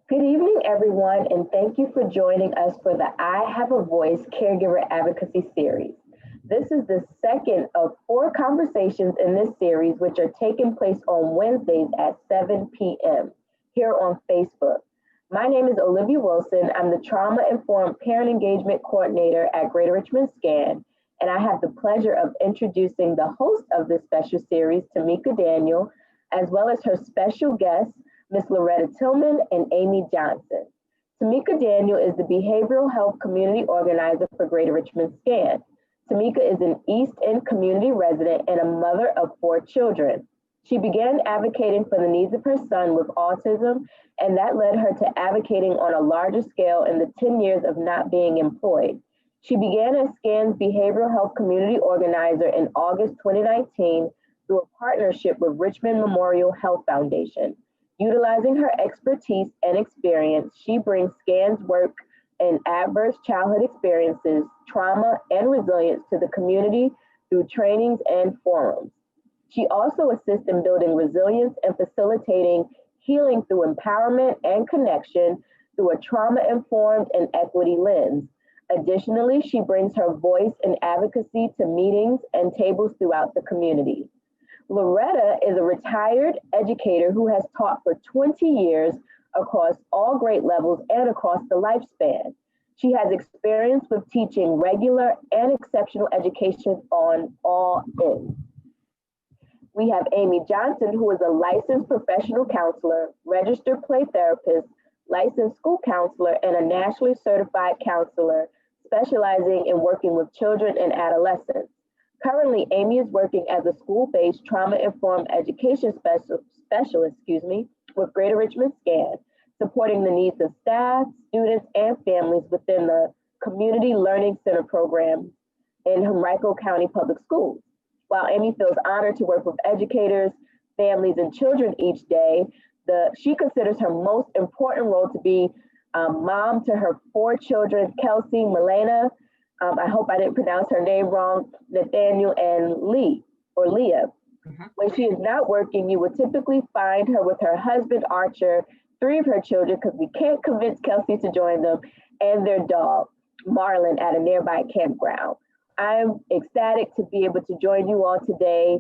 Good evening, everyone, and thank you for joining us for the I Have a Voice Caregiver Advocacy series. This is the second of four conversations in this series, which are taking place on Wednesdays at 7 p.m. here on Facebook. My name is Olivya Wilson. I'm the Trauma Informed Parent Engagement Coordinator at Greater Richmond SCAN, and I have the pleasure of introducing the host of this special series, Tamika Daniel, as well as her special guests, Ms. Loretta Tillman and Amy Johnson. Tamika Daniel is the Behavioral Health Community Organizer for Greater Richmond SCAN. Tamika is an East End community resident and a mother of four children. She began advocating for the needs of her son with autism, and that led her to advocating on a larger scale in the 10 years of not being employed. She began as SCAN's Behavioral Health Community Organizer in August 2019 through a partnership with Richmond Memorial Health Foundation. Utilizing her expertise and experience, she brings SCAN's work in adverse childhood experiences, trauma, and resilience to the community through trainings and forums. She also assists in building resilience and facilitating healing through empowerment and connection through a trauma-informed and equity lens. Additionally, she brings her voice and advocacy to meetings and tables throughout the community. Loretta is a retired educator who has taught for 20 years across all grade levels and across the lifespan. She has experience with teaching regular and exceptional education on all ends. We have Amy Johnson, who is a licensed professional counselor, registered play therapist, licensed school counselor, and a nationally certified counselor specializing in working with children and adolescents. Currently, Amy is working as a school-based trauma-informed education specialist, with Greater Richmond SCAN, supporting the needs of staff, students, and families within the Community Learning Center program in Henrico County Public Schools. While Amy feels honored to work with educators, families, and children each day, she considers her most important role to be mom to her four children, Kelsey, Milena, I hope I didn't pronounce her name wrong, Nathaniel and Leah. When she is not working, you would typically find her with her husband, Archer, three of her children, because we can't convince Kelsey to join them, and their dog, Marlin, at a nearby campground. I'm ecstatic to be able to join you all today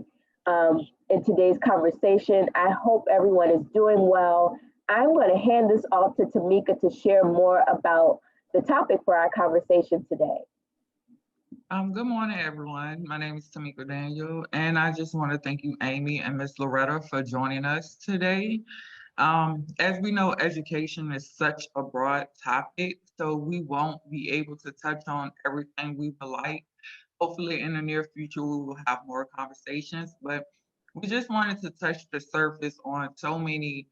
in today's conversation. I hope everyone is doing well. I'm going to hand this off to Tamika to share more about the topic for our conversation today. Good morning, everyone. My name is Tamika Daniel, and I just want to thank you, Amy and Miss Loretta, for joining us today. As we know, education is such a broad topic, so we won't be able to touch on everything we would like. Hopefully, in the near future, we will have more conversations, but we just wanted to touch the surface on so many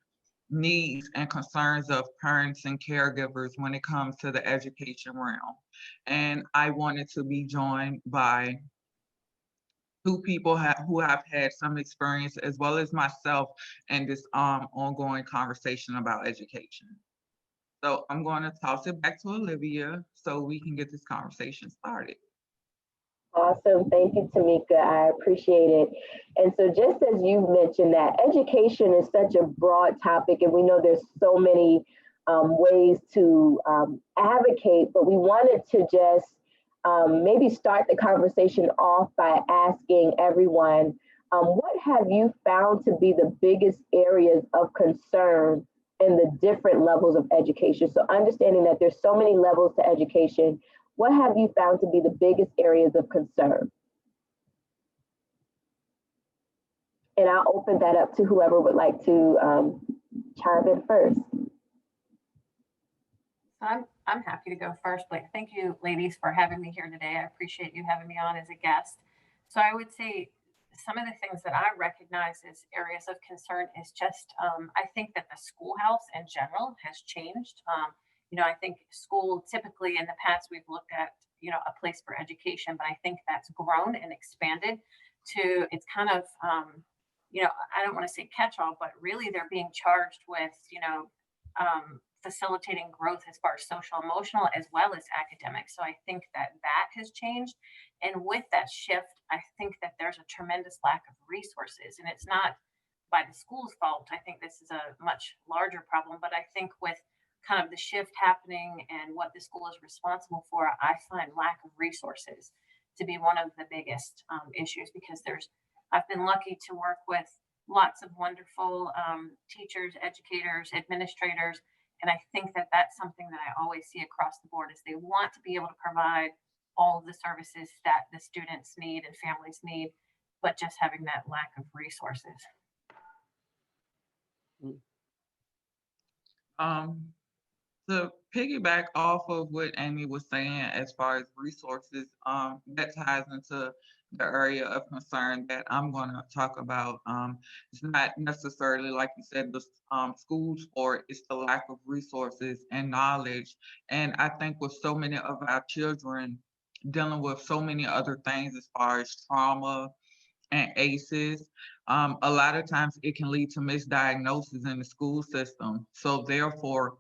needs and concerns of parents and caregivers when it comes to the education realm. And I wanted to be joined by two people who have had some experience, as well as myself, in this ongoing conversation about education. So I'm going to toss it back to Olivia so we can get this conversation started. Awesome. Thank you, Tamika. I appreciate it. And so just as you mentioned that education is such a broad topic, and we know there's so many ways to advocate, but we wanted to just maybe start the conversation off by asking everyone, what have you found to be the biggest areas of concern in the different levels of education? So understanding that there's so many levels to education, what have you found to be the biggest areas of concern? And I'll open that up to whoever would like to chime in first. I'm happy to go first, but thank you, ladies, for having me here today. I appreciate you having me on as a guest. So I would say some of the things that I recognize as areas of concern is just, I think that the schoolhouse in general has changed. I think school typically in the past, we've looked at, a place for education, but I think that's grown and expanded to, it's kind of, I don't want to say catch-all, but really they're being charged with, facilitating growth as far as social emotional as well as academic. So I think that has changed. And with that shift, I think that there's a tremendous lack of resources, and it's not by the school's fault. I think this is a much larger problem, but I think with kind of the shift happening and what the school is responsible for, I find lack of resources to be one of the biggest issues, because I've been lucky to work with lots of wonderful teachers, educators, administrators, and I think that that's something that I always see across the board is they want to be able to provide all of the services that the students need and families need, but just having that lack of resources. To piggyback off of what Amy was saying as far as resources, that ties into the area of concern that I'm going to talk about. It's not necessarily, like you said, the schools, or it's the lack of resources and knowledge. And I think with so many of our children dealing with so many other things as far as trauma and ACEs, a lot of times it can lead to misdiagnosis in the school system. So therefore,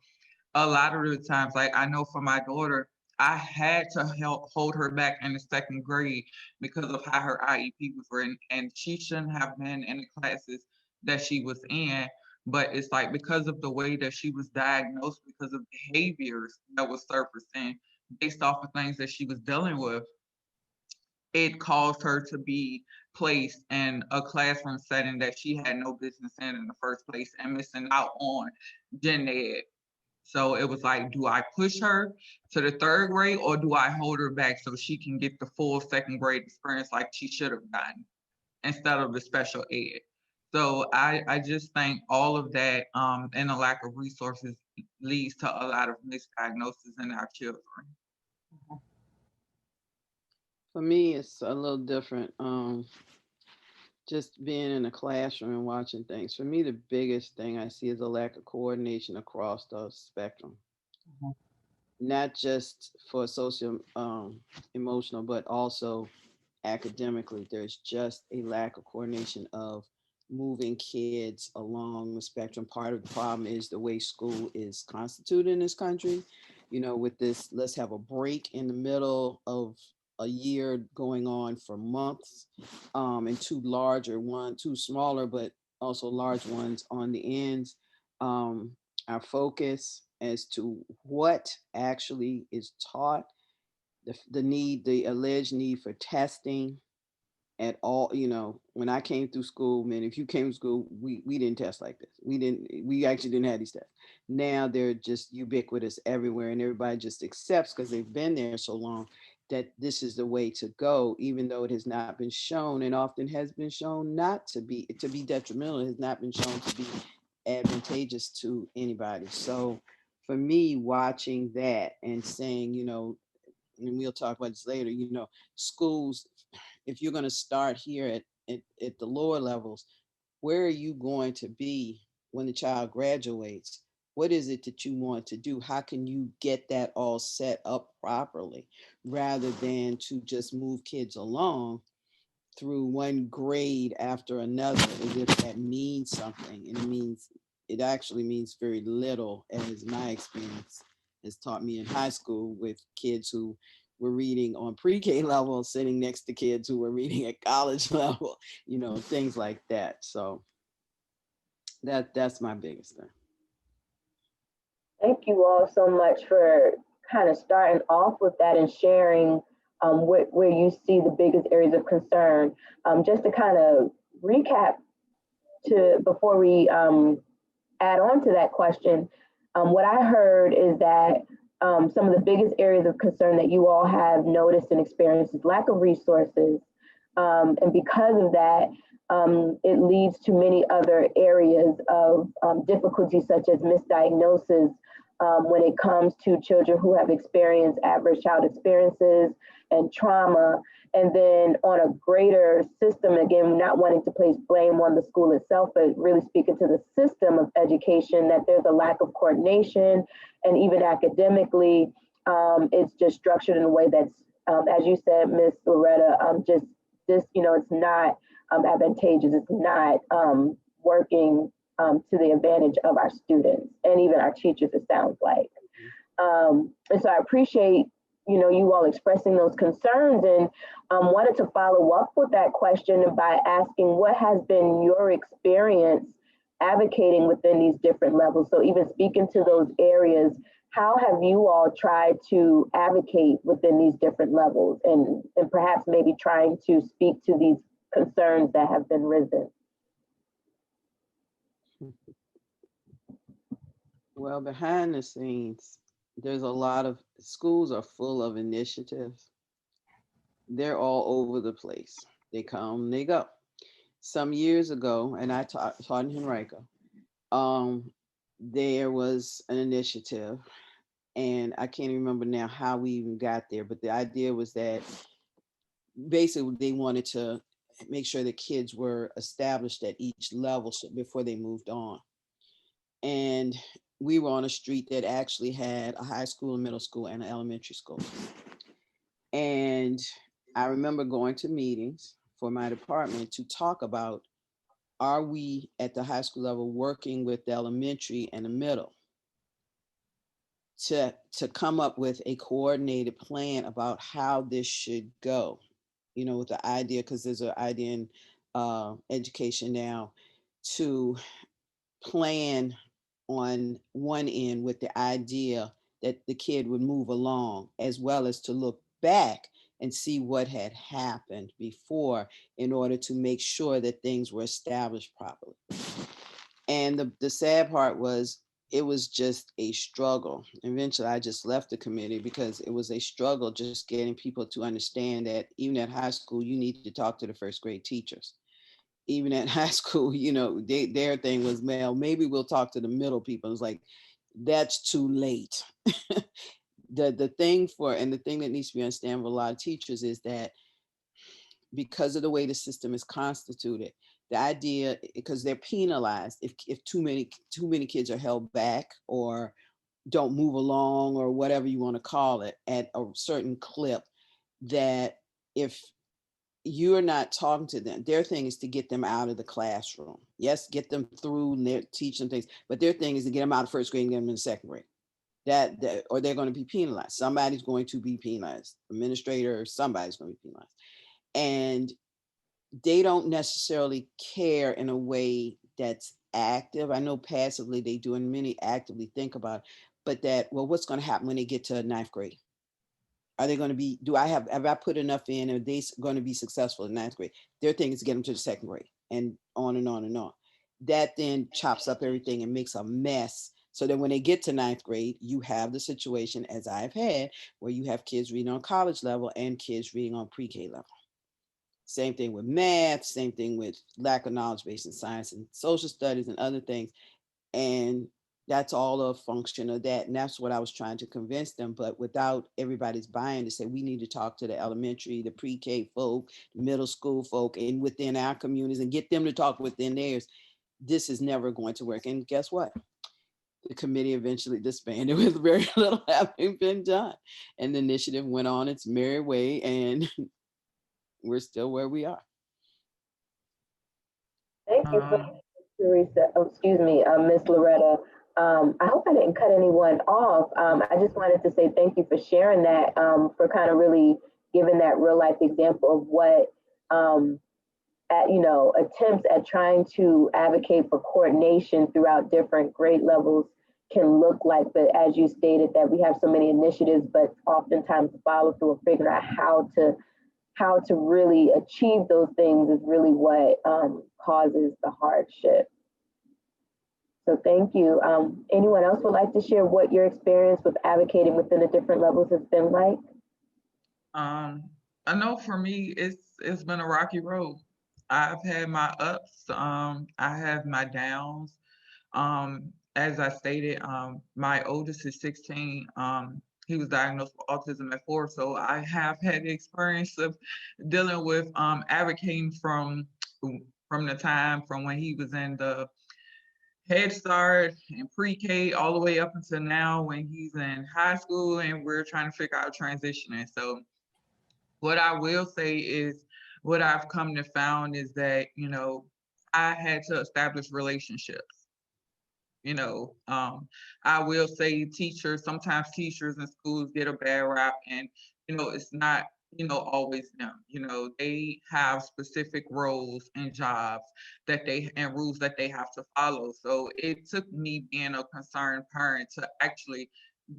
a lot of the times, like I know for my daughter, I had to help hold her back in the second grade because of how her IEP was written, and she shouldn't have been in the classes that she was in. But it's like because of the way that she was diagnosed, because of behaviors that was surfacing based off of things that she was dealing with, it caused her to be placed in a classroom setting that she had no business in the first place, and missing out on gen ed. So it was like, do I push her to the third grade, or do I hold her back so she can get the full second grade experience like she should have gotten instead of the special ed? So I just think all of that and the lack of resources leads to a lot of misdiagnosis in our children. For me, it's a little different. Just being in a classroom and watching things. For me, the biggest thing I see is a lack of coordination across the spectrum. Mhm. Not just for social emotional, but also academically. There's just a lack of coordination of moving kids along the spectrum. Part of the problem is the way school is constituted in this country. With this, let's have a break in the middle of a year going on for months, and two smaller, but also large ones on the ends. Our focus as to what actually is taught, the alleged need for testing at all. When I came through school, man, if you came to school, we didn't test like this. We actually didn't have these tests. Now they're just ubiquitous everywhere, and everybody just accepts because they've been there so long that this is the way to go, even though it has not been shown, and often has been shown not to be detrimental. It has not been shown to be advantageous to anybody. So for me, watching that and saying, and we'll talk about this later, schools, if you're going to start here at the lower levels, where are you going to be when the child graduates? What is it that you want to do? How can you get that all set up properly, rather than to just move kids along through one grade after another, as if that means something? And it actually means very little, as my experience has taught me in high school with kids who were reading on pre-K level, sitting next to kids who were reading at college level, things like that. So that's my biggest thing. Thank you all so much for kind of starting off with that and sharing where you see the biggest areas of concern. Just to kind of recap before we add on to that question, what I heard is that some of the biggest areas of concern that you all have noticed and experienced is lack of resources. And because of that, it leads to many other areas of difficulty, such as misdiagnosis, when it comes to children who have experienced adverse child experiences and trauma. And then on a greater system, again, not wanting to place blame on the school itself, but really speaking to the system of education, that there's a lack of coordination. And even academically, it's just structured in a way that's, as you said, Ms. Loretta, it's not advantageous. It's not working to the advantage of our students and even our teachers, it sounds like. And so I appreciate, you all expressing those concerns, and wanted to follow up with that question by asking, what has been your experience advocating within these different levels. So even speaking to those areas, how have you all tried to advocate within these different levels and perhaps maybe trying to speak to these concerns that have been risen? Well, behind the scenes, there's a lot of schools are full of initiatives. They're all over the place. They come, they go. Some years ago, and I taught in Henrico, there was an initiative, and I can't remember now how we even got there, but the idea was that basically they wanted to make sure that kids were established at each level before they moved on. And we were on a street that actually had a high school, a middle school, and an elementary school. And I remember going to meetings for my department to talk about, are we at the high school level working with the elementary and the middle to come up with a coordinated plan about how this should go? You know, with the idea, because there's an idea in education now to plan on one end with the idea that the kid would move along, as well as to look back and see what had happened before in order to make sure that things were established properly. And the sad part was it was just a struggle. Eventually, I just left the committee because it was a struggle just getting people to understand that even at high school, you need to talk to the first grade teachers. Even at high school, you know, their thing was, well, maybe we'll talk to the middle people. It's like, that's too late. The thing that needs to be understood with a lot of teachers is that because of the way the system is constituted, the idea, because they're penalized if too many kids are held back or don't move along or whatever you want to call it at a certain clip, that if you're not talking to them, their thing is to get them out of the classroom. Yes, get them through and teach them things, but their thing is to get them out of first grade and get them in second grade. That or they're going to be penalized. Somebody's going to be penalized. Administrator or somebody's going to be penalized. And they don't necessarily care in a way that's active. I know passively they do, and many actively think about it, but that, well, what's going to happen when they get to ninth grade? Are they going to be, have I put enough in? Are they going to be successful in ninth grade? Their thing is to get them to the second grade and on and on and on. That then chops up everything and makes a mess. So that when they get to ninth grade, you have the situation, as I've had, where you have kids reading on college level and kids reading on pre-K level. Same thing with math, same thing with lack of knowledge base in science and social studies and other things. And that's all a function of that. And that's what I was trying to convince them, but without everybody's buy-in to say, we need to talk to the elementary, the pre-K folk, middle school folk, and within our communities and get them to talk within theirs. This is never going to work. And guess what? The committee eventually disbanded with very little having been done. And the initiative went on its merry way, and we're still where we are. Thank you for Teresa. Oh, excuse me, Miss Loretta. I hope I didn't cut anyone off. I just wanted to say thank you for sharing that, for kind of really giving that real life example of what, attempts at trying to advocate for coordination throughout different grade levels can look like. But as you stated, that we have so many initiatives, but oftentimes the follow through of figuring out how to really achieve those things is really what causes the hardship. So thank you. Anyone else would like to share what your experience with advocating within the different levels has been like? I know for me, it's been a rocky road. I've had my ups. I have my downs. As I stated, my oldest is 16. He was diagnosed with autism at 4, so I have had the experience of dealing with advocating from the time from when he was in the Head Start and pre-K all the way up until now when he's in high school and we're trying to figure out transitioning. So what I will say is what I've come to found is that, I had to establish relationships. I will say sometimes teachers in schools get a bad rap, and, it's not always them. They have specific roles and jobs and rules that they have to follow. So it took me being a concerned parent to actually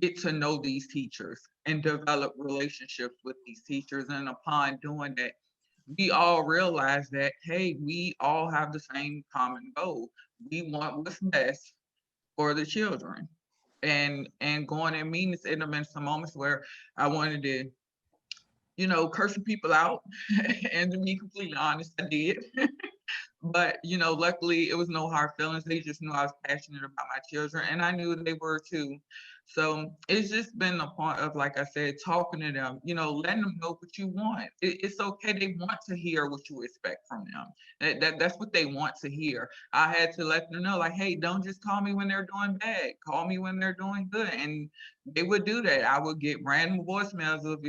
get to know these teachers and develop relationships with these teachers. And upon doing that, we all realize that, hey, we all have the same common goal. We want what's best for the children. And going in meetings, it have been some moments where I wanted to, cursing people out. And to be completely honest, I did. But, luckily it was no hard feelings. They just knew I was passionate about my children, and I knew they were too. So it's just been a point of, like I said, talking to them, letting them know what you want. It's okay. They want to hear what you expect from them. That's what they want to hear. I had to let them know, like, hey, don't just call me when they're doing bad. Call me when they're doing good. And they would do that. I would get random voicemails of,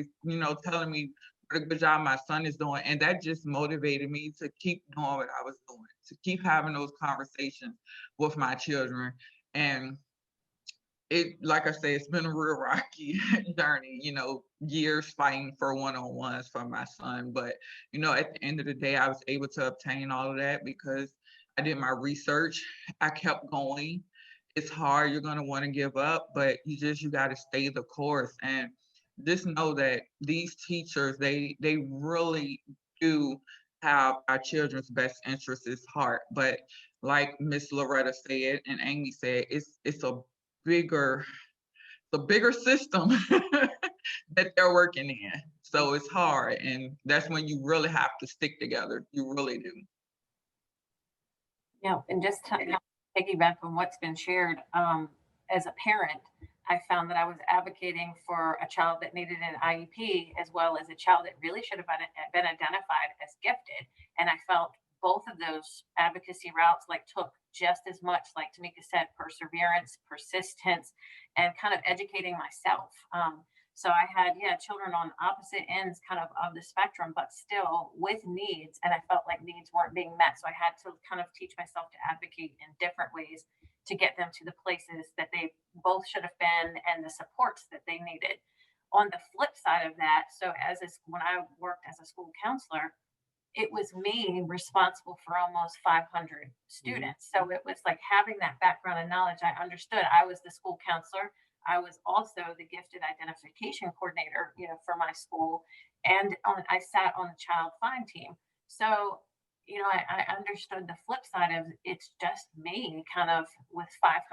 telling me what a good job my son is doing. And that just motivated me to keep doing what I was doing, to keep having those conversations with my children. And it, like I say, it's been a real rocky journey, years fighting for one-on-ones for my son. But, at the end of the day, I was able to obtain all of that because I did my research. I kept going. It's hard. You're going to want to give up, but you got to stay the course. And just know that these teachers, they really do have our children's best interests at heart. But like Miss Loretta said and Amy said, it's a bigger system that they're working in. So it's hard, and that's when you really have to stick together. You really do. Yeah, and just to kind of piggyback on what's been shared, as a parent, I found that I was advocating for a child that needed an IEP as well as a child that really should have been identified as gifted. And I felt both of those advocacy routes like took just as much, like Tamika said, perseverance, persistence, and kind of educating myself. So I had, children on opposite ends kind of the spectrum, but still with needs. And I felt like needs weren't being met. So I had to kind of teach myself to advocate in different ways to get them to the places that they both should have been and the supports that they needed. On the flip side of that, so when I worked as a school counselor, it was me responsible for almost 500 students. So it was like having that background and knowledge. I understood I was the school counselor. I was also the gifted identification coordinator, for my school. And I sat on the child find team. So, I understood the flip side of it's just me kind of with 500,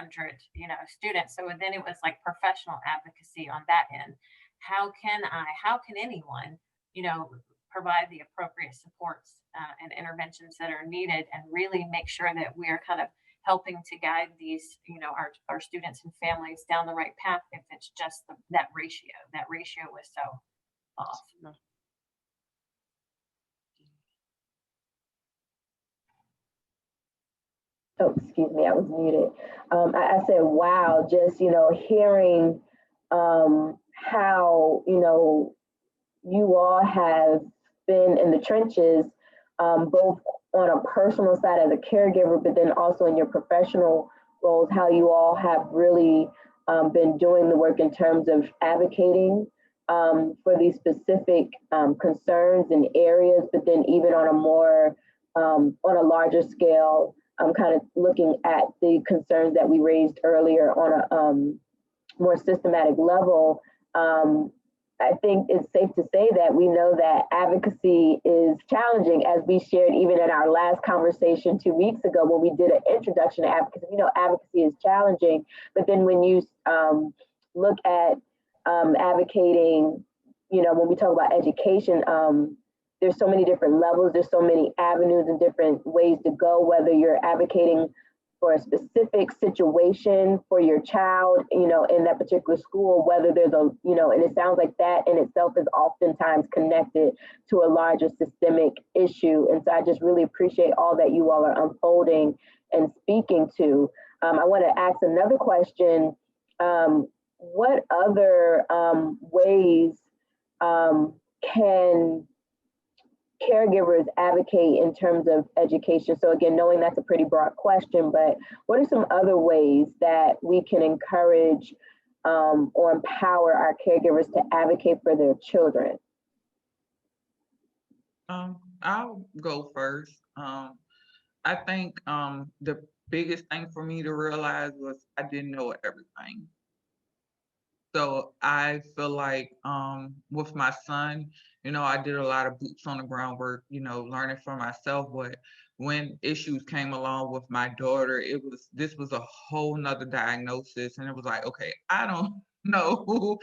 students. So then it was like professional advocacy on that end. How can anyone, provide the appropriate supports and interventions that are needed and really make sure that we're kind of helping to guide these, our students and families down the right path if it's just that ratio. That ratio was so off. Oh, excuse me, I was muted. I said, wow, just, hearing how, you all have been in the trenches, both on a personal side as a caregiver, but then also in your professional roles, how you all have really been doing the work in terms of advocating for these specific concerns and areas, but then even on a more, on a larger scale, kind of looking at the concerns that we raised earlier on a more systematic level. I think it's safe to say that we know that advocacy is challenging, as we shared even in our last conversation 2 weeks ago when we did an introduction to advocacy. We know advocacy is challenging, but then when you look at advocating, when we talk about education, there's so many different levels, there's so many avenues and different ways to go, whether you're advocating for a specific situation for your child, in that particular school, whether there's and it sounds like that in itself is oftentimes connected to a larger systemic issue. And so I just really appreciate all that you all are unfolding and speaking to. I want to ask another question. What other ways can caregivers advocate in terms of education? So again, knowing that's a pretty broad question, but what are some other ways that we can encourage or empower our caregivers to advocate for their children? I'll go first. I think the biggest thing for me to realize was I didn't know everything. So I feel like with my son, I did a lot of boots on the ground work, learning for myself. But when issues came along with my daughter, this was a whole nother diagnosis. And it was like, okay, I don't know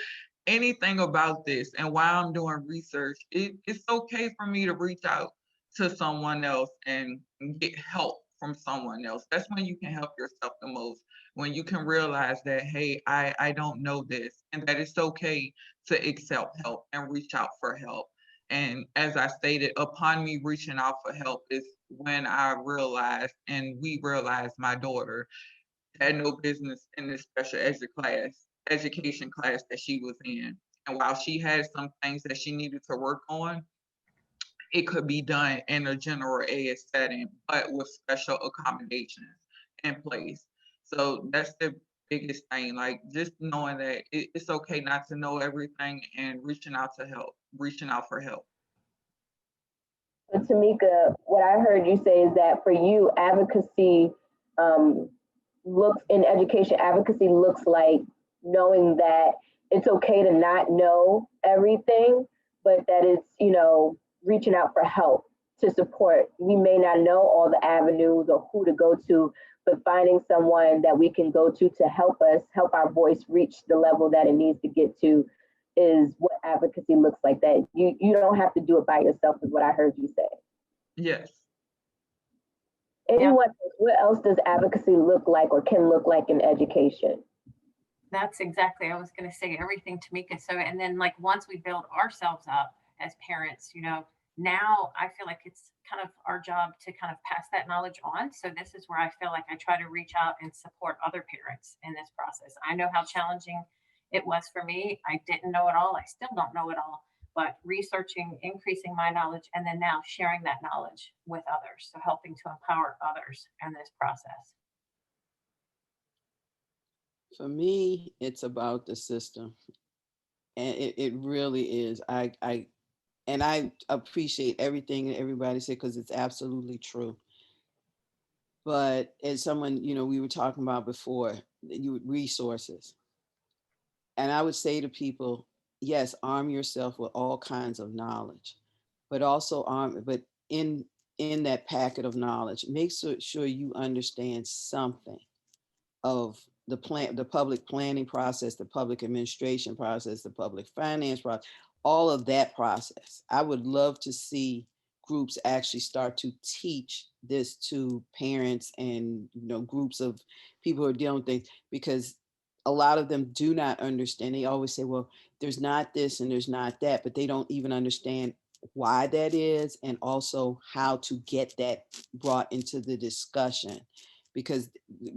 anything about this. And while I'm doing research, it's okay for me to reach out to someone else and get help from someone else. That's when you can help yourself the most, when you can realize that, hey, I don't know this, and that it's okay to accept help and reach out for help. And as I stated, upon me reaching out for help is when I realized, and we realized, my daughter had no business in this education class that she was in. And while she had some things that she needed to work on, it could be done in a general ed setting, but with special accommodations in place. So that's the biggest thing, like just knowing that it's okay not to know everything and reaching out for help. So Tamika, what I heard you say is that for you, advocacy um, looks in education, advocacy looks like knowing that it's okay to not know everything, but that it's, reaching out for help to support. We may not know all the avenues or who to go to, but finding someone that we can go to help us, help our voice reach the level that it needs to get to is what advocacy looks like. That you don't have to do it by yourself is what I heard you say. Yes. Anyone, what else does advocacy look like or can look like in education? That's exactly, I was going to say everything, Tamika. So, and then like once we build ourselves up as parents, now I feel like it's kind of our job to kind of pass that knowledge on. So this is where I feel like I try to reach out and support other parents in this process. I know how challenging it was for me. I didn't know it all. I still don't know it all, but researching, increasing my knowledge, and then now sharing that knowledge with others. So helping to empower others in this process. For me, it's about the system. And it really is. And I appreciate everything that everybody said because it's absolutely true. But as someone, we were talking about before, resources. And I would say to people, yes, arm yourself with all kinds of knowledge, but also but in that packet of knowledge, make sure you understand something of the public planning process, the public administration process, the public finance process, all of that process. I would love to see groups actually start to teach this to parents and groups of people who are dealing with things, because a lot of them do not understand. They always say, well, there's not this and there's not that, but they don't even understand why that is, and also how to get that brought into the discussion. Because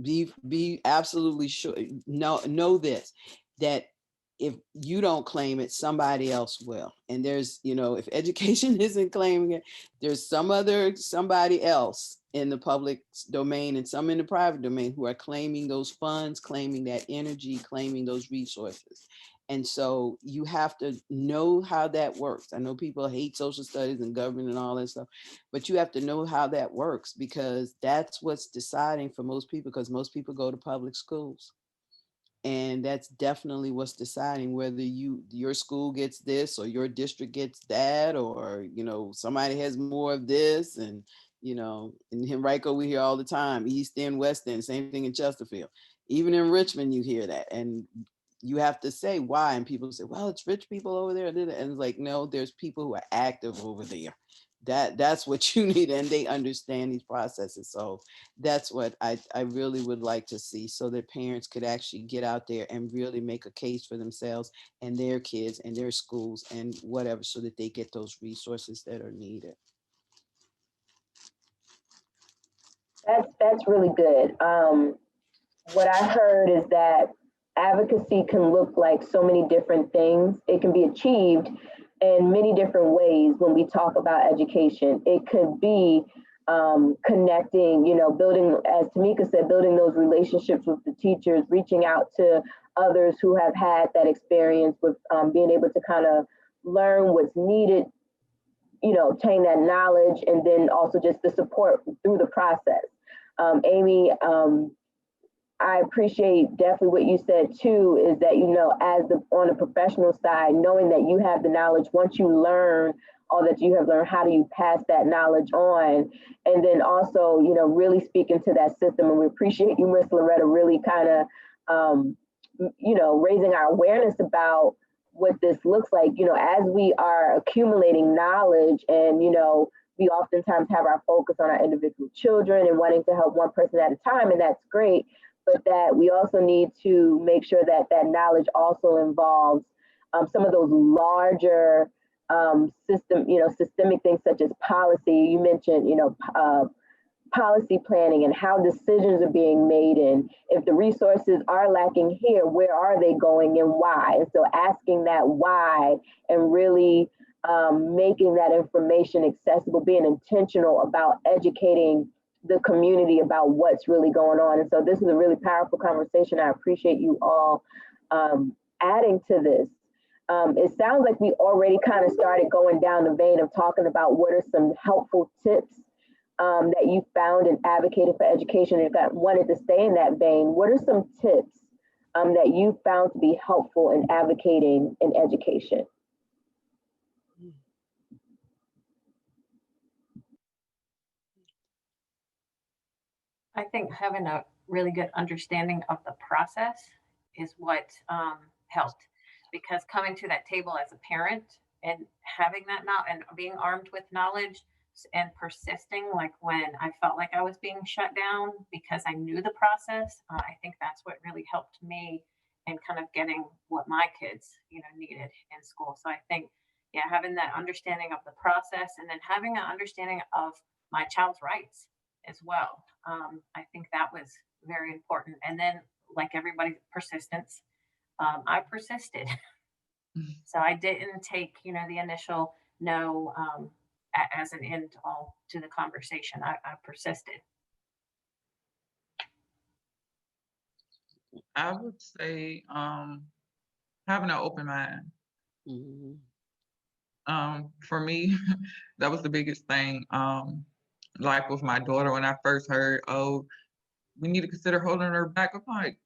be absolutely sure, know this, that if you don't claim it, somebody else will. And there's, if education isn't claiming it, there's somebody else in the public domain and some in the private domain who are claiming those funds, claiming that energy, claiming those resources. And so you have to know how that works. I know people hate social studies and government and all that stuff, but you have to know how that works, because that's what's deciding for most people, because most people go to public schools. And that's definitely what's deciding whether your school gets this or your district gets that, or somebody has more of this. And in Henrico we hear all the time, East End, West End, same thing in Chesterfield. Even in Richmond you hear that, and you have to say why. And people say, well, it's rich people over there, and it's like, no, there's people who are active over there. That's what you need, and they understand these processes. So that's what I really would like to see, so that parents could actually get out there and really make a case for themselves and their kids and their schools and whatever, so that they get those resources that are needed. That's really good. What I heard is that advocacy can look like so many different things. It can be achieved in many different ways when we talk about education. It could be connecting, building, as Tamika said, building those relationships with the teachers, reaching out to others who have had that experience with being able to kind of learn what's needed obtain that knowledge, and then also just the support through the process. Amy, I appreciate definitely what you said too, is that, as on the professional side, knowing that you have the knowledge, once you learn all that you have learned, how do you pass that knowledge on? And then also, really speaking to that system. And we appreciate you, Miss Loretta, really kind of, raising our awareness about what this looks like, as we are accumulating knowledge, and, we oftentimes have our focus on our individual children and wanting to help one person at a time, and that's great. But that we also need to make sure that that knowledge also involves some of those larger systemic things, such as policy. You mentioned, policy planning and how decisions are being made, and if the resources are lacking here, where are they going and why? And so asking that why, and really making that information accessible, being intentional about educating the community about what's really going on. And so this is a really powerful conversation. I appreciate you all adding to this. It sounds like we already kind of started going down the vein of talking about what are some helpful tips that you found in advocating for education. If I wanted to stay in that vein, what are some tips that you found to be helpful in advocating in education? I think having a really good understanding of the process is what helped, because coming to that table as a parent and having that now and being armed with knowledge and persisting, like when I felt like I was being shut down because I knew the process, I think that's what really helped me in kind of getting what my kids, needed in school. So I think, yeah, having that understanding of the process, and then having an understanding of my child's rights as well. I think that was very important. And then, like everybody, persistence. I persisted. So I didn't take, the initial no as an end all to the conversation. I persisted. I would say having an open mind. Mhm. For me, that was the biggest thing. Like with my daughter, when I first heard, oh, we need to consider holding her back, I'm like,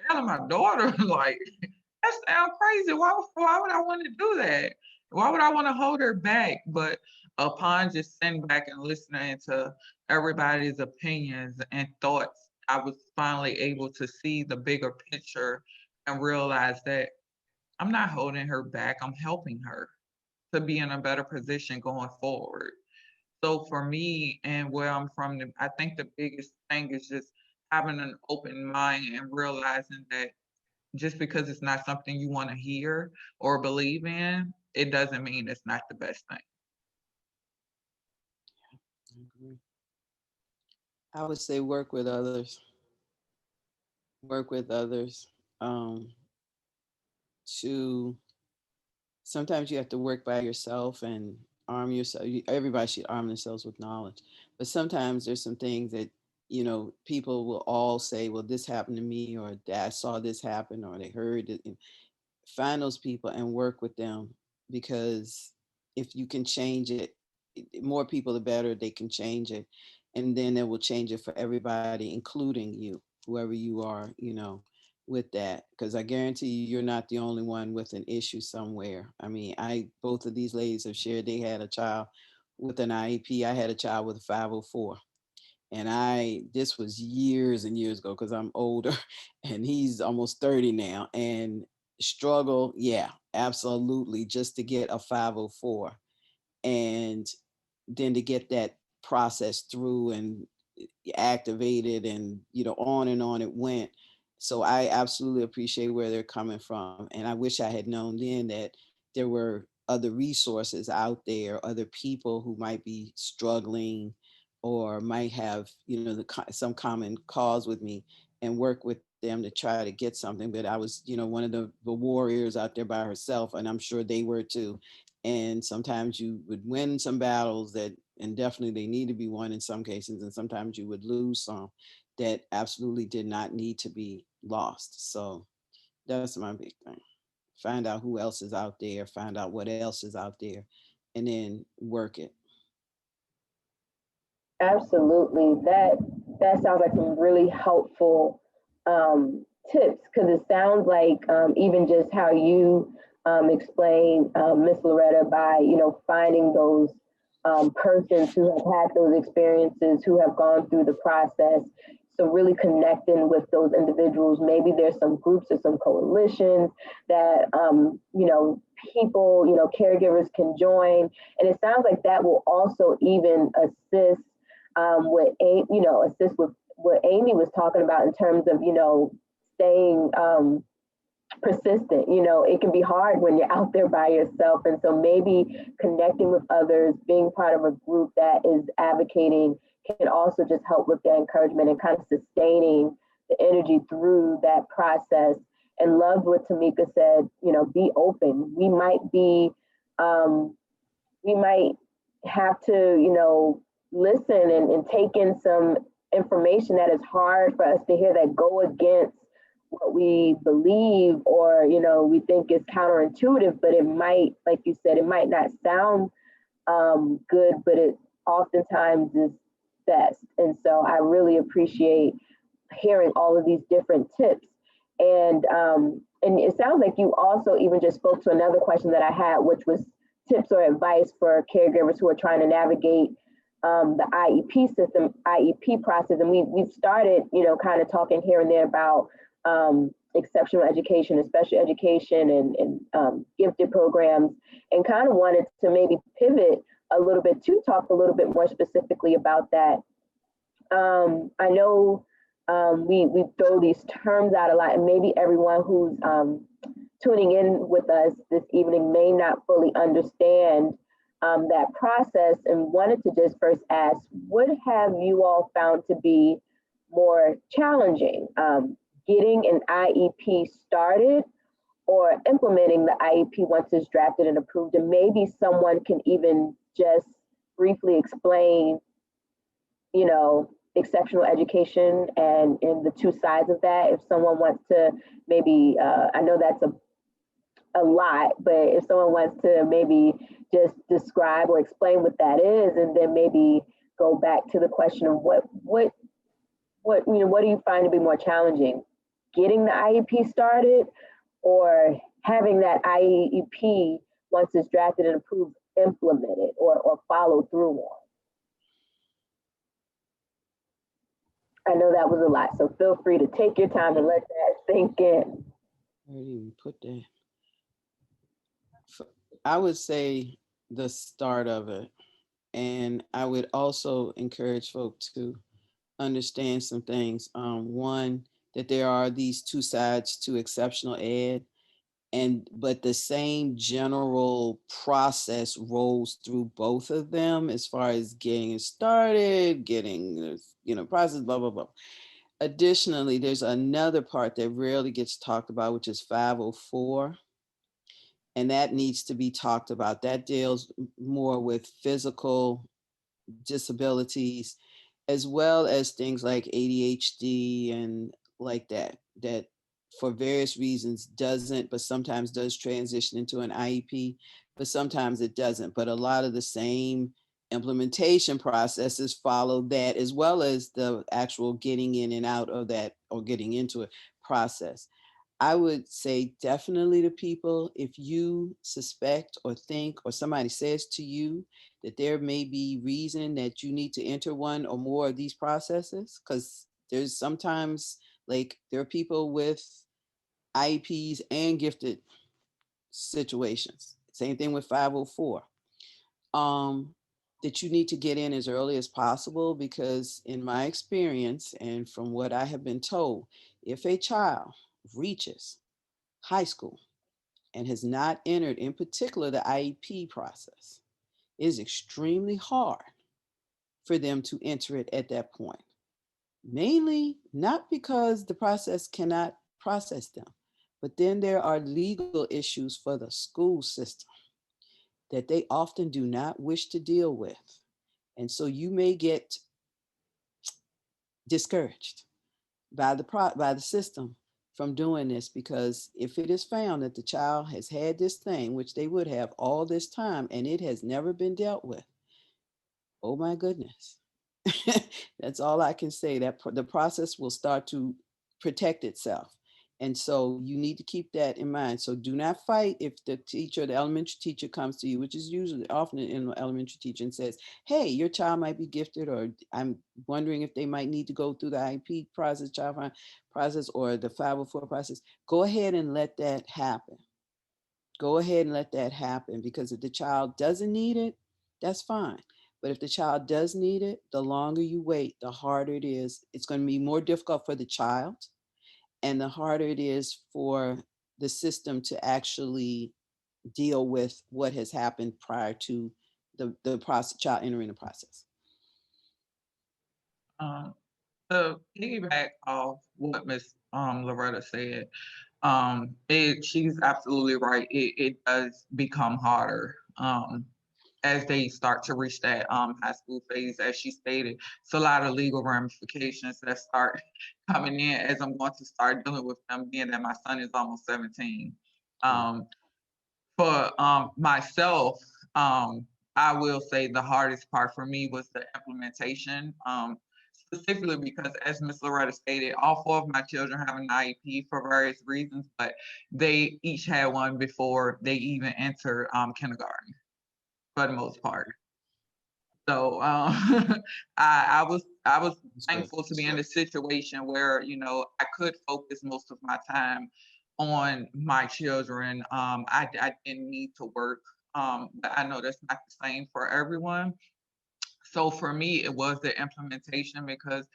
telling my daughter, like, that sounds crazy. Why would I want to do that? Why would I want to hold her back? But upon just sitting back and listening to everybody's opinions and thoughts, I was finally able to see the bigger picture and realize that I'm not holding her back. I'm helping her to be in a better position going forward. So for me and where I'm from, I think the biggest thing is just having an open mind and realizing that just because it's not something you want to hear or believe in, it doesn't mean it's not the best thing. I agree. I would say work with others. Work with others. Um, to Sometimes you have to work by yourself and arm yourself. Everybody should arm themselves with knowledge, but sometimes there's some things that people will all say, "Well, this happened to me," or "That I saw this happen," or "They heard it." And find those people and work with them, because if you can change it, more people the better. They can change it, and then it will change it for everybody, including you, whoever you are, with that. Because I guarantee you're not the only one with an issue somewhere. I mean, I both of these ladies have shared they had a child with an IEP. I had a child with a 504. And this was years and years ago, because I'm older and he's almost 30 now. And struggle, yeah, absolutely, just to get a 504. And then to get that process through and activated, and on and on it went. So I absolutely appreciate where they're coming from, and I wish I had known then that there were other resources out there, other people who might be struggling or might have some common cause with me, and work with them to try to get something. But I was one of the warriors out there by herself, and I'm sure they were too. And sometimes you would win some battles that, and definitely they need to be won in some cases, and sometimes you would lose some that absolutely did not need to be lost. So that's my big thing. Find out who else is out there, find out what else is out there, and then work it. Absolutely. That sounds like some really helpful tips, because it sounds like even just how you explain, Miss Loretta, by finding those persons who have had those experiences, who have gone through the process. So really connecting with those individuals. Maybe there's some groups or some coalitions that people, caregivers can join, and it sounds like that will also even assist assist with what Amy was talking about in terms of, staying persistent. It can be hard when you're out there by yourself. And so maybe connecting with others, being part of a group that is advocating can also just help with that encouragement and kind of sustaining the energy through that process. And loved what Tamika said, be open. We might have to, listen and take in some information that is hard for us to hear, that go against what we believe, or we think is counterintuitive, but it might, like you said, it might not sound good, but it oftentimes is best. And so I really appreciate hearing all of these different tips. And it sounds like you also even just spoke to another question that I had, which was tips or advice for caregivers who are trying to navigate the IEP system, IEP process. And we've started, kind of talking here and there about exceptional education, and special education, and gifted programs, and kind of wanted to maybe pivot a little bit to talk a little bit more specifically about that. I know we throw these terms out a lot, and maybe everyone who's tuning in with us this evening may not fully understand that process, and wanted to just first ask, what have you all found to be more challenging, getting an IEP started or implementing the IEP once it's drafted and approved? And maybe someone can even just briefly explain, exceptional education and the two sides of that. If someone wants to maybe, I know that's a lot, but if someone wants to maybe just describe or explain what that is, and then maybe go back to the question of what do you find to be more challenging, getting the IEP started or having that IEP, once it's drafted and approved, implemented or followed through on? I know that was a lot, so feel free to take your time and let that sink in. I didn't even put that. I would say the start of it. And I would also encourage folks to understand some things. One, that there are these two sides to exceptional ed, but the same general process rolls through both of them as far as getting it started, getting process, blah, blah, blah. Additionally, there's another part that rarely gets talked about, which is 504. And that needs to be talked about. That deals more with physical disabilities, as well as things like ADHD and like that for various reasons doesn't, but sometimes does transition into an IEP, but sometimes it doesn't. But a lot of the same implementation processes follow that, as well as the actual getting in and out of that, or getting into a process. I would say definitely to people, if you suspect or think, or somebody says to you that there may be reason that you need to enter one or more of these processes, because there's sometimes, like, there are people with IEPs and gifted situations. Same thing with 504. That you need to get in as early as possible, because in my experience and from what I have been told, if a child reaches high school and has not entered, in particular, the IEP process, it is extremely hard for them to enter it at that point. Mainly not because the process cannot process them, but then there are legal issues for the school system that they often do not wish to deal with. And so you may get discouraged by the system from doing this, because if it is found that the child has had this thing, which they would have all this time, and it has never been dealt with, oh my goodness. That's all I can say. That the process will start to protect itself. And so you need to keep that in mind. So do not fight if the teacher, the elementary teacher comes to you, which is usually often an elementary teacher, and says, hey, your child might be gifted, or I'm wondering if they might need to go through the IEP process, child find process, or the 504 process. Go ahead and let that happen. Go ahead and let that happen, because if the child doesn't need it, that's fine. But if the child does need it, the longer you wait, the harder it is. It's going to be more difficult for the child, and the harder it is for the system to actually deal with what has happened prior to the process, child entering the process. To piggyback off what Miss Loretta said, she's absolutely right. It does become harder as they start to reach that high school phase, as she stated. It's a lot of legal ramifications that start coming in as I'm going to start dealing with them, being that my son is almost 17. For myself, I will say the hardest part for me was the implementation. Specifically because, as Ms. Loretta stated, all 4 of my children have an IEP for various reasons, but they each had one before they even entered kindergarten, for the most part. So I was thankful to be in a situation where, you know, I could focus most of my time on my children. I didn't need to work, but I know that's not the same for everyone. So for me, it was the implementation, because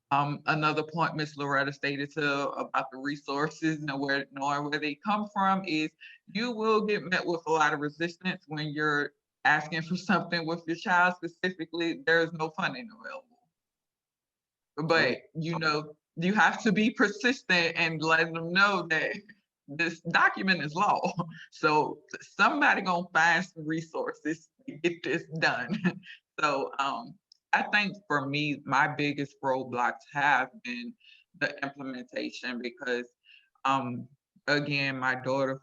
another point Miss Loretta stated about the resources and knowing where they come from is you will get met with a lot of resistance when you're asking for something with your child specifically. There's no funding available. But, you know, you have to be persistent and let them know that this document is law. So somebody gonna find some resources to get this done. So I think for me, my biggest roadblocks have been the implementation, because again, my daughter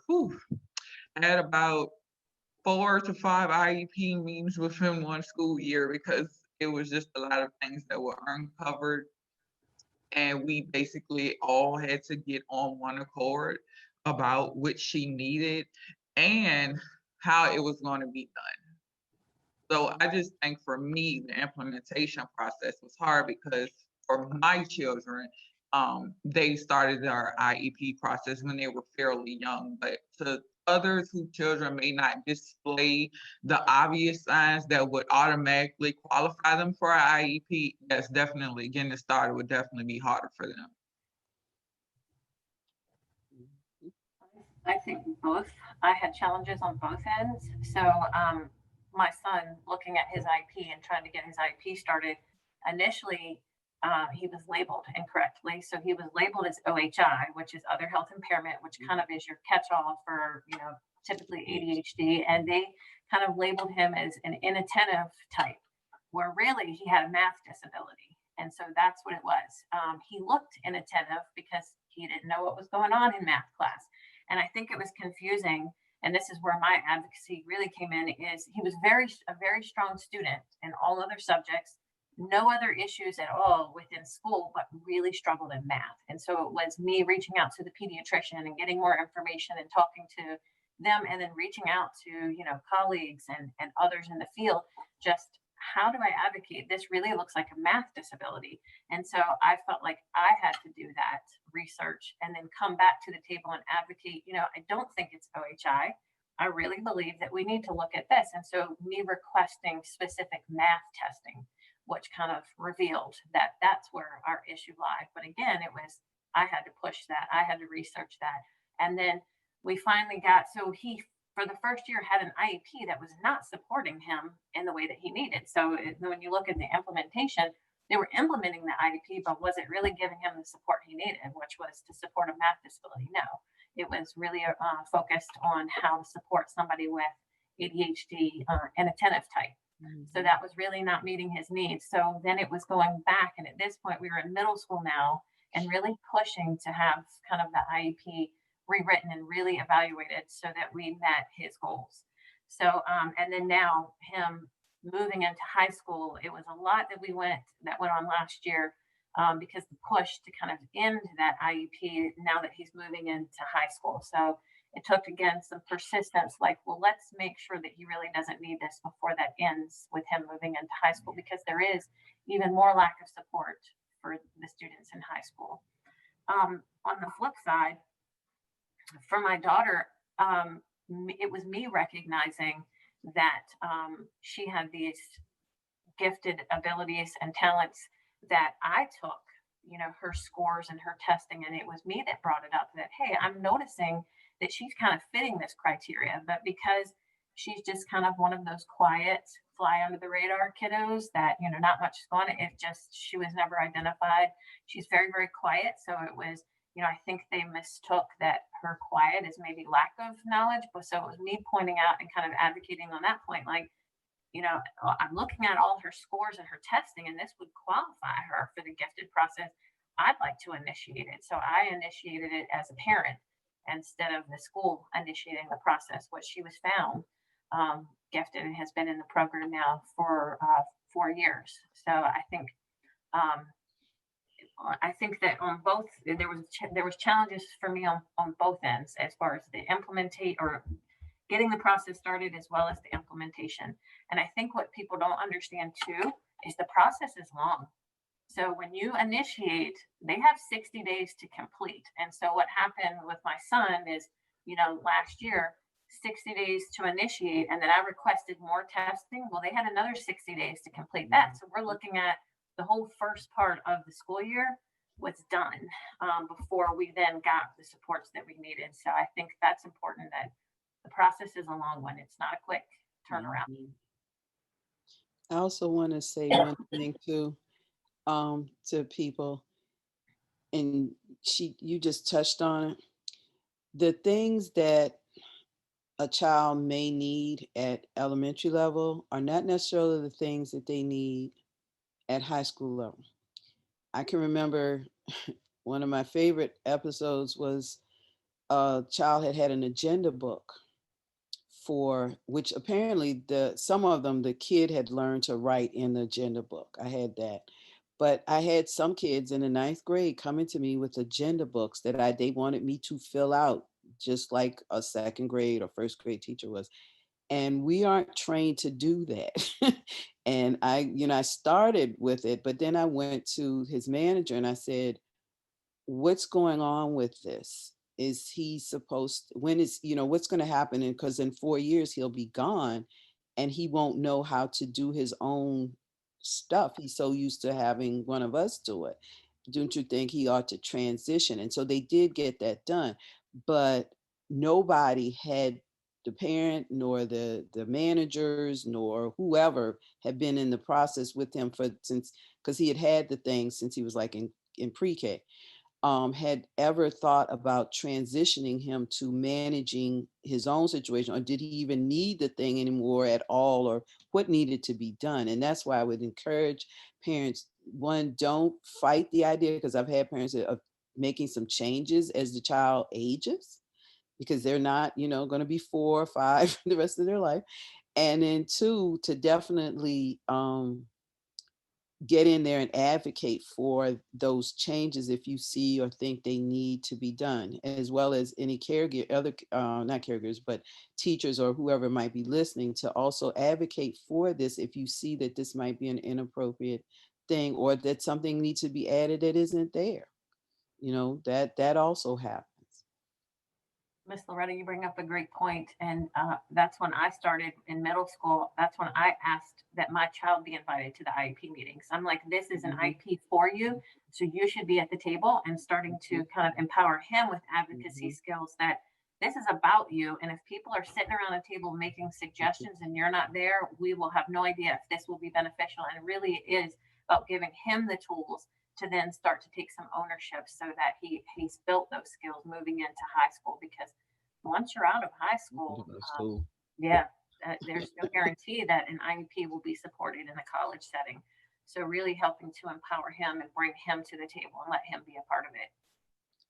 had about 4 to 5 IEP meetings within one school year, because it was just a lot of things that were uncovered. And we basically all had to get on one accord about what she needed and how it was going to be done. So I just think for me, the implementation process was hard, because for my children, they started their IEP process when they were fairly young. But to others whose children may not display the obvious signs that would automatically qualify them for an IEP, that's definitely, getting started would definitely be harder for them. I think both. I had challenges on both ends. So my son, looking at his IEP and trying to get his IEP started, initially he was labeled incorrectly. So he was labeled as OHI, which is other health impairment, which kind of is your catch-all for, you know, typically ADHD. And they kind of labeled him as an inattentive type, where really he had a math disability. And so that's what it was. He looked inattentive because he didn't know what was going on in math class. And I think it was confusing. And this is where my advocacy really came in, is he was a very strong student in all other subjects, no other issues at all within school, but really struggled in math. And so it was me reaching out to the pediatrician and getting more information and talking to them, and then reaching out to, you know, colleagues and others in the field, just how do I advocate? This really looks like a math disability. And so I felt like I had to do that research and then come back to the table and advocate, you know, I don't think it's OHI. I really believe that we need to look at this. And so me requesting specific math testing, which kind of revealed that that's where our issue lied. But again, it was, I had to push that. I had to research that. And then we finally got, so he, for the first year, had an IEP that was not supporting him in the way that he needed. So when you look at the implementation, they were implementing the IEP, but was it really giving him the support he needed, which was to support a math disability? No, it was really focused on how to support somebody with ADHD inattentive type. Mm-hmm. So that was really not meeting his needs. So then it was going back. And at this point, we were in middle school now, and really pushing to have kind of the IEP rewritten and really evaluated so that we met his goals. So, and then now him moving into high school, it was a lot that went on last year, because the push to kind of end that IEP now that he's moving into high school. So it took, again, some persistence, like, well, let's make sure that he really doesn't need this before that ends with him moving into high school, because there is even more lack of support for the students in high school. On the flip side, for my daughter, it was me recognizing that she had these gifted abilities and talents that I took, her scores and her testing. And it was me that brought it up that, hey, I'm noticing that she's kind of fitting this criteria, but because she's just kind of one of those quiet, fly under the radar kiddos that, not much is going on. It just, she was never identified. She's very, very quiet. So it was, I think they mistook that her quiet is maybe lack of knowledge. But so it was me pointing out and kind of advocating on that point, like, I'm looking at all her scores and her testing, and this would qualify her for the gifted process. I'd like to initiate it. So I initiated it as a parent instead of the school initiating the process. What she was found gifted and has been in the program now for 4 years. So I think that on both, there was challenges for me on both ends as far as the implementate or getting the process started as well as the implementation. And I think what people don't understand too is the process is long. So when you initiate, they have 60 days to complete. And so what happened with my son is, last year, 60 days to initiate, and then I requested more testing. Well, they had another 60 days to complete that. So we're looking at the whole first part of the school year was done before we then got the supports that we needed. So I think that's important, that the process is a long one. It's not a quick turnaround. I also want to say one thing too, to people, and you just touched on it. The things that a child may need at elementary level are not necessarily the things that they need at high school level. I can remember one of my favorite episodes was a child had an agenda book for which apparently some of them the kid had learned to write in the agenda book. I had that. But I had some kids in the 9th grade coming to me with agenda books that they wanted me to fill out, just like a 2nd grade or 1st grade teacher was. And we aren't trained to do that. And I started with it, but then I went to his manager and I said, what's going on with this? Is he supposed, when is, what's going to happen? And because in 4 years he'll be gone and he won't know how to do his own stuff. He's so used to having one of us do it. Don't you think he ought to transition? And so they did get that done, but nobody had, the parent nor the managers nor whoever had been in the process with him because he had the things since he was like in pre-K. Had ever thought about transitioning him to managing his own situation, or did he even need the thing anymore at all, or what needed to be done? And that's why I would encourage parents, one, don't fight the idea, because I've had parents of making some changes as the child ages, because they're not, going to be 4 or 5 the rest of their life. And then 2, to definitely get in there and advocate for those changes if you see or think they need to be done, as well as any caregiver, not caregivers, but teachers or whoever might be listening, to also advocate for this if you see that this might be an inappropriate thing or that something needs to be added that isn't there. That also happens. Miss Loretta, you bring up a great point, and that's when I started in middle school. That's when I asked that my child be invited to the IEP meetings. I'm like, this is an IEP for you, so you should be at the table, and starting to kind of empower him with advocacy skills, that this is about you. And if people are sitting around a table making suggestions and you're not there, we will have no idea if this will be beneficial. And really it is about giving him the tools to then start to take some ownership so that he's built those skills moving into high school. Because once you're out of high school, there's no guarantee that an IEP will be supported in a college setting. So really helping to empower him and bring him to the table and let him be a part of it.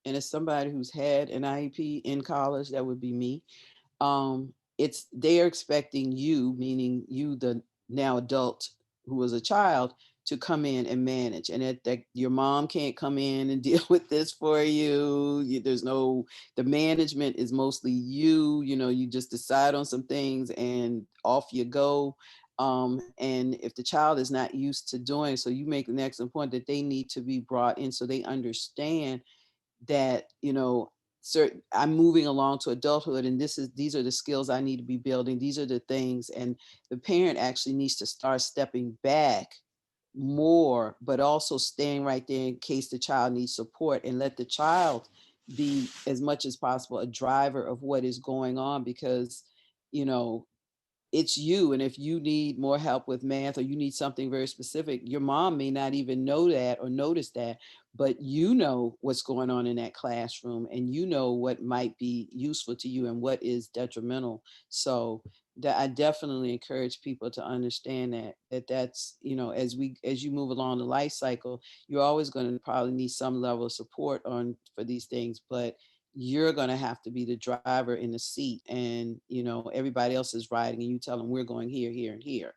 And as somebody who's had an IEP in college, that would be me. It's they're expecting you, meaning you, the now adult who was a child, to come in and manage, and that your mom can't come in and deal with this for you. There's no, the management is mostly you. You just decide on some things and off you go. And if the child is not used to doing so, you make an excellent point that they need to be brought in so they understand that certain, I'm moving along to adulthood, and these are the skills I need to be building. These are the things, and the parent actually needs to start stepping back more, but also staying right there in case the child needs support, and let the child be as much as possible a driver of what is going on, because it's you. And if you need more help with math, or you need something very specific, your mom may not even know that or notice that, but you know what's going on in that classroom, and you know what might be useful to you and what is detrimental. So that I definitely encourage people to understand that's as you move along the life cycle, you're always going to probably need some level of support for these things, but you're going to have to be the driver in the seat, and everybody else is riding, and you tell them we're going here, here, and here,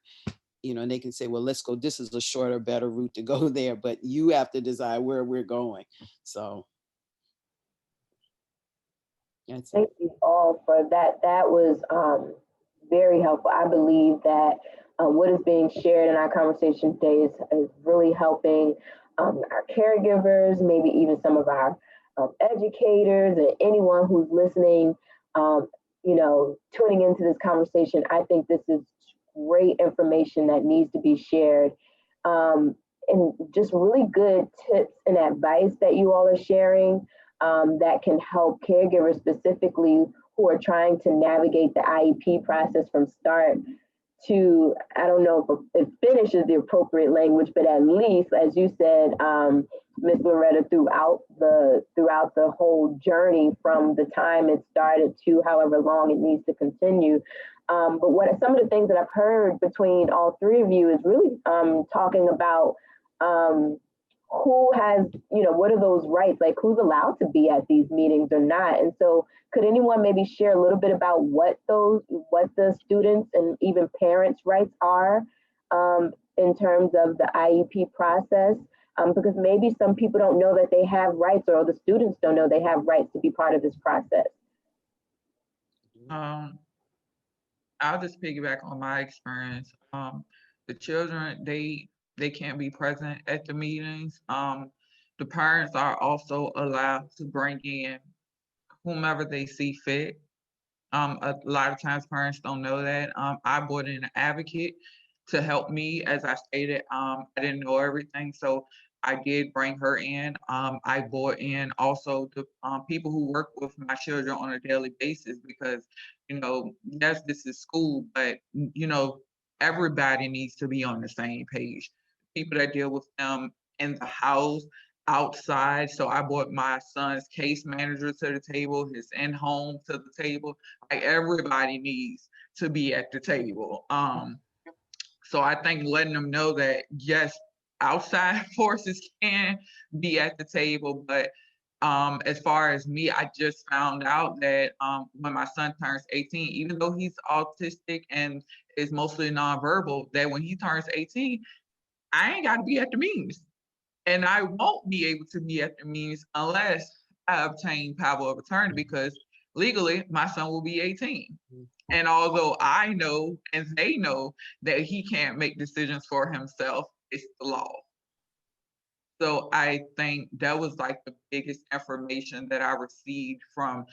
and they can say, well, let's go, this is a shorter, better route to go there, but you have to decide where we're going. So thank you all for that. That was very helpful. I believe that what is being shared in our conversation today is really helping our caregivers, maybe even some of our educators, and anyone who's listening, tuning into this conversation. I think this is great information that needs to be shared. And just really good tips and advice that you all are sharing that can help caregivers specifically who are trying to navigate the IEP process from start to, I don't know if finish is the appropriate language, but at least, as you said, Ms. Loretta, throughout the whole journey from the time it started to however long it needs to continue. But what are some of the things that I've heard between all three of you is really talking about who has, what are those rights, like who's allowed to be at these meetings or not. And so could anyone maybe share a little bit about what the students and even parents' rights are in terms of the IEP process? Because maybe some people don't know that they have rights, or the students don't know they have rights to be part of this process. I'll just piggyback on my experience. The children, they can't be present at the meetings. The parents are also allowed to bring in whomever they see fit. A lot of times parents don't know that. I brought in an advocate to help me. As I stated, I didn't know everything, so I did bring her in. I brought in also the people who work with my children on a daily basis, because, yes, this is school, but, everybody needs to be on the same page. People that deal with them in the house, outside. So I brought my son's case manager to the table, his in-home to the table. Like, everybody needs to be at the table. So I think letting them know that, yes, outside forces can be at the table, but as far as me, I just found out that when my son turns 18, even though he's autistic and is mostly nonverbal, that when he turns 18, I ain't got to be at the meetings. And I won't be able to be at the meetings unless I obtain power of attorney, because legally my son will be 18. And although I know and they know that he can't make decisions for himself, it's the law. So I think that was like the biggest information that I received from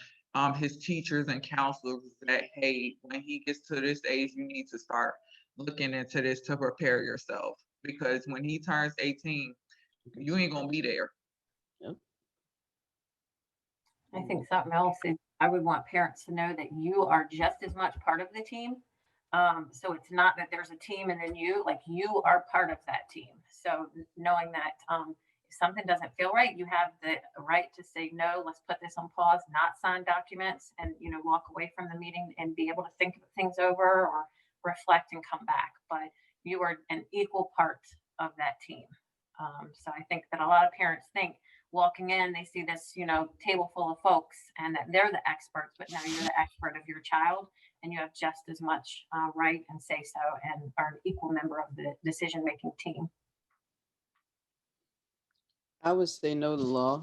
his teachers and counselors, that, hey, when he gets to this age, you need to start looking into this to prepare yourself. Because when he turns 18, you ain't gonna be there. Yep. I think something else is I would want parents to know that you are just as much part of the team. So it's not that there's a team and then you are part of that team. So knowing that if something doesn't feel right, you have the right to say, no, let's put this on pause, not sign documents, and walk away from the meeting and be able to think things over or reflect and come back. But you are an equal part of that team. So I think that a lot of parents think walking in, they see this, table full of folks and that they're the experts, but now you're the expert of your child and you have just as much right and say so and are an equal member of the decision-making team. I would say know the law.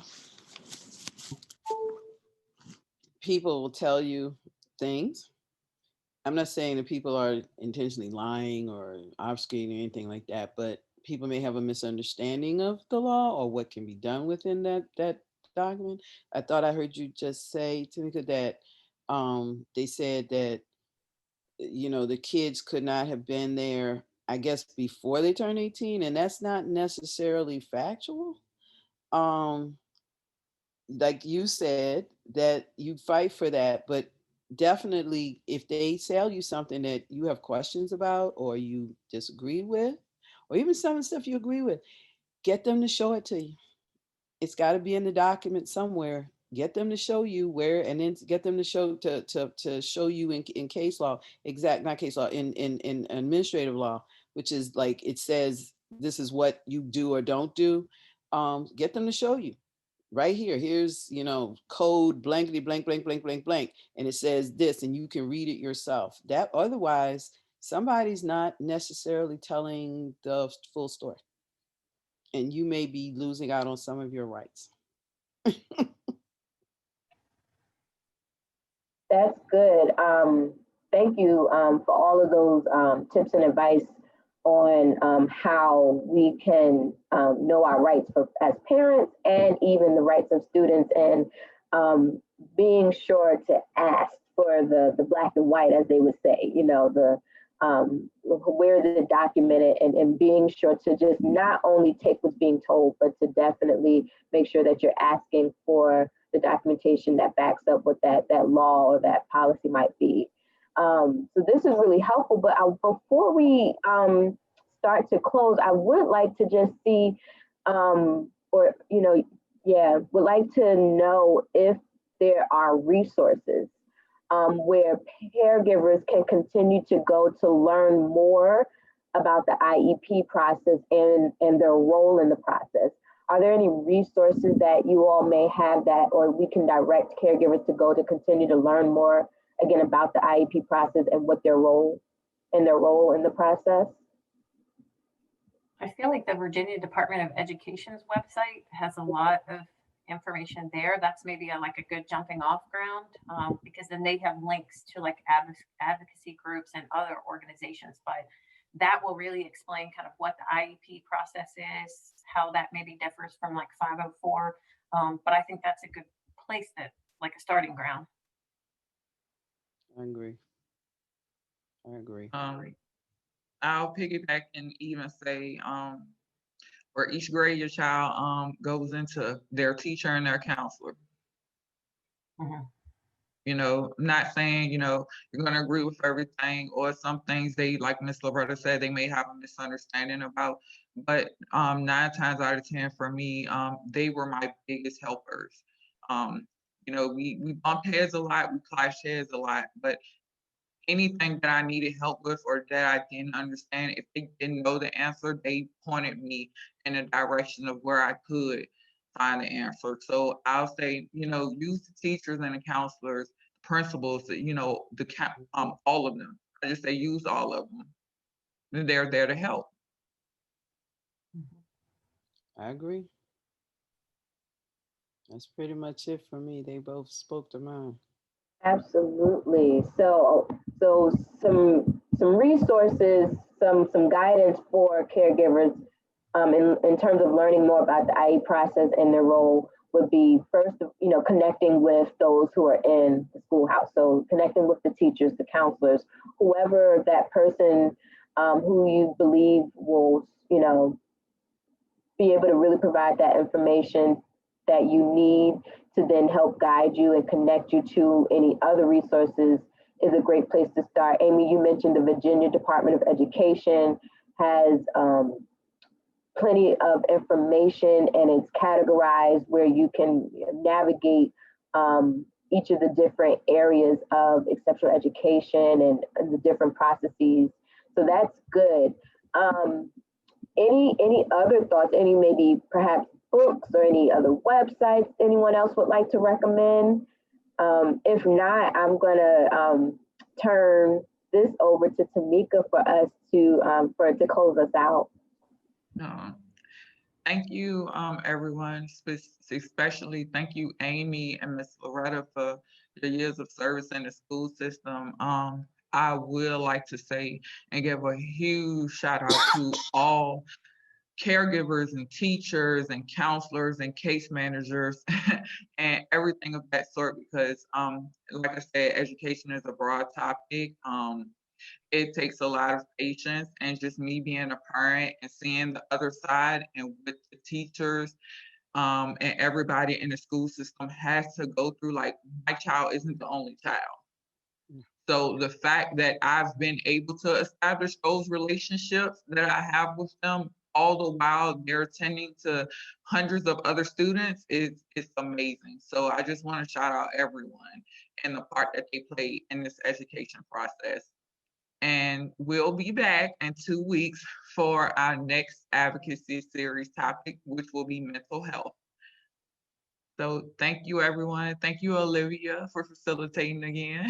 People will tell you things. I'm not saying that people are intentionally lying or obfuscating or anything like that, but people may have a misunderstanding of the law or what can be done within that document. I thought I heard you just say, Tamika, that they said that the kids could not have been there, I guess, before they turned 18, and that's not necessarily factual. Like you said, that you fight for that, but definitely if they sell you something that you have questions about or you disagree with, or even some of the stuff you agree with, get them to show it to you. It's got to be in the document somewhere. Get them to show you where, and then get them to show you in case law, not case law, in administrative law, which is like it says this is what you do or don't do. Get them to show you. Right here, here's code blankety blank blank blank blank blank, and it says this, and you can read it yourself. That otherwise, somebody's not necessarily telling the full story, and you may be losing out on some of your rights. That's good. Thank you for all of those tips and advice on how we can know our rights as parents and even the rights of students, and being sure to ask for the black and white, as they would say, where is it documented, and being sure to just not only take what's being told, but to definitely make sure that you're asking for the documentation that backs up what that law or that policy might be. So this is really helpful, but before we start to close, I would like to just see, would like to know if there are resources where caregivers can continue to go to learn more about the IEP process and their role in the process. Are there any resources that you all may have that, or we can direct caregivers to go to continue to learn more, again, about the IEP process and what their role in the process? I feel like the Virginia Department of Education's website has a lot of information there. That's maybe a good jumping off ground, because then they have links to advocacy groups and other organizations, but that will really explain kind of what the IEP process is, how that maybe differs from 504. But I think that's a good place, that a starting ground. I agree. I'll piggyback and even say, for each grade your child goes into, their teacher and their counselor. Mm-hmm. Not saying, you're going to agree with everything, or some things they, like Miss Loretta said, they may have a misunderstanding about, but 9 times out of 10 for me, they were my biggest helpers. We bump heads a lot, we clash heads a lot, but anything that I needed help with or that I didn't understand, if they didn't know the answer, they pointed me in a direction of where I could find the answer. So I'll say, use the teachers and the counselors, principals, all of them. I just say use all of them. And they're there to help. I agree. That's pretty much it for me. They both spoke to mine. Absolutely. So some resources, some guidance for caregivers in terms of learning more about the IE process and their role would be first, connecting with those who are in the schoolhouse. So connecting with the teachers, the counselors, whoever that person who you believe will, be able to really provide that information that you need to then help guide you and connect you to any other resources is a great place to start. Amy, you mentioned the Virginia Department of Education has plenty of information, and it's categorized where you can navigate each of the different areas of exceptional education and the different processes. So that's good. Any other thoughts? Any maybe perhaps books or any other websites anyone else would like to recommend? If not, I'm gonna turn this over to Tamika for us to close us out. Thank you, everyone, especially thank you, Amy and Miss Loretta, for your years of service in the school system. I will like to say and give a huge shout out to all caregivers and teachers and counselors and case managers and everything of that sort, because like I said, education is a broad topic. It takes a lot of patience, and just me being a parent and seeing the other side, and with the teachers and everybody in the school system has to go through, like, my child isn't the only child. So the fact that I've been able to establish those relationships that I have with them, all the while they're attending to hundreds of other students, is amazing. So I just want to shout out everyone and the part that they play in this education process. And we'll be back in 2 weeks for our next advocacy series topic, which will be mental health. So thank you, everyone. Thank you, Olivia, for facilitating again.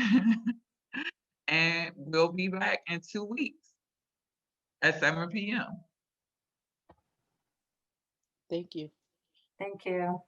And we'll be back in 2 weeks at 7 p.m. Thank you. Thank you.